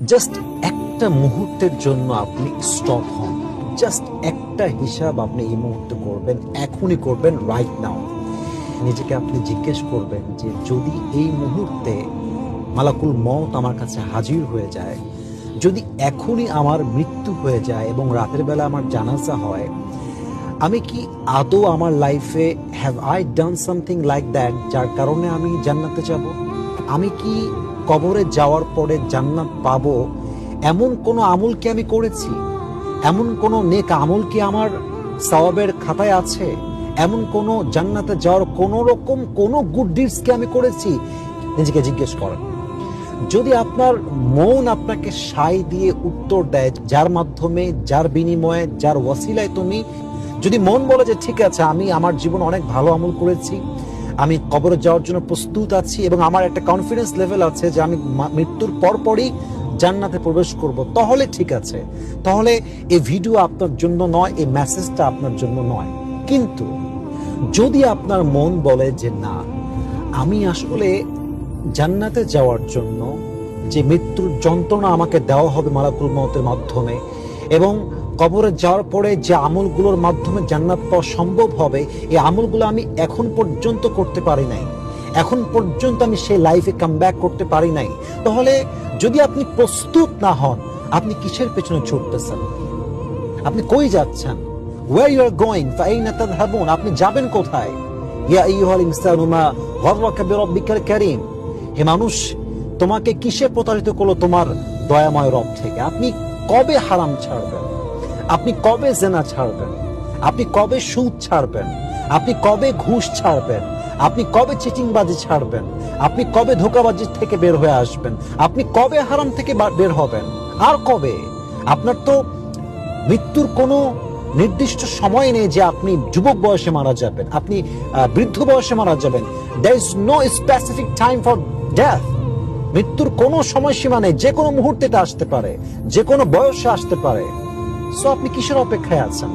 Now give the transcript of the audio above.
Just একটা মুহূর্তের জন্য আপনি স্টপ হন। জাস্ট একটা হিসাব আপনি এই মুহূর্তে করবেন, এখনই করবেন, রাইট নাও। নিজেকে আপনি জিজ্ঞেস করবেন যে যদি এই মুহূর্তে মালাকুল মউত আমার কাছে হাজির হয়ে যায়, যদি এখনই আমার মৃত্যু হয়ে যায় এবং রাতের বেলা আমার জানাজা হয়, আমি কি আদৌ আমার লাইফে have I done something like that যার কারণে আমি জান্নাতে যাব? আমি কি কবরে যাওয়ার পরে জান্নাত পাবো এমন কোনো আমল কি আমি করেছি? এমন কোনো নেক আমল কি আমার সওয়াবের খাতায় আছে? এমন কোনো জান্নাতে যাওয়ার কোনো রকম কোনো গুড ডিডস কি আমি করেছি? নিজেকে জিজ্ঞেস করেন। যদি আপনার মন আপনাকে সায় দিয়ে উত্তর দেয়, যার মাধ্যমে, যার বিনিময়ে, যার ওয়াসিলায় তুমি, যদি মন বলে যে ঠিক আছে আমি আমার জীবন অনেক ভালো আমল করেছি, আমি কবরে যাওয়ার জন্য প্রস্তুত আছি এবং আমার একটা কনফিডেন্স লেভেল আছে যে আমি মৃত্যুর পরপরই জান্নাতে প্রবেশ করব, তাহলে ঠিক আছে, তাহলে এই ভিডিও আপনার জন্য নয়, এই মেসেজটা আপনার জন্য নয়। কিন্তু যদি আপনার মন বলে যে না, আমি আসলে জান্নাতে যাওয়ার জন্য যে মৃত্যুর যন্ত্রণা আমাকে দেওয়া হবে মালাকুল মউতের মাধ্যমে, এবং কবরে যাওয়ার পরে যে আমলগুলোর মাধ্যমে জান্নাত পাওয়া সম্ভব হবে, এই আমলগুলো আমি এখন পর্যন্ত করতে পারি নাই, এখন পর্যন্ত আমি সেই লাইফে কাম ব্যাক করতে পারি নাই, তাহলে যদি আপনি প্রস্তুত না হন, আপনি কিসের পেছনে ছুটতেছেন? আপনি কই যাচ্ছেন? where you are going ফাইনা তাযহাবুন? আপনি যাবেন কোথায়? ইয়া আইয়ুহাল ইনসানু মা গররাকা বিরাব্বিকাল কারীম। হে মানুষ, তোমাকে কিসে প্রতারিত করলো তোমার দয়াময় রব থেকে? আপনি কবে হারাম ছাড়বেন? আপনি কবে জেনা ছাড়বেন? আপনি কবে সুদ ছাড়বেন? আপনি কবে ঘুষ ছাড়বেন? আপনি কবে চিটিংবাজি ছাড়বেন? আপনি কবে ধোঁকাবাজি থেকে বের হয়ে আসবেন? আপনি কবে হারাম থেকে বের হবেন? আর কবে? আপনার তো মৃত্যুর কোনো নির্দিষ্ট সময় নেই যে আপনি যুবক বয়সে মারা যাবেন, আপনি বৃদ্ধ বয়সে মারা যাবেন। there is no specific time for death. মৃত্যুর কোনো সময়সীমা নেই, যে কোনো মুহূর্তে এটা আসতে পারে, যে কোনো বয়সে আসতে পারে। সো আপনি কিসের অপেক্ষায় আছেন?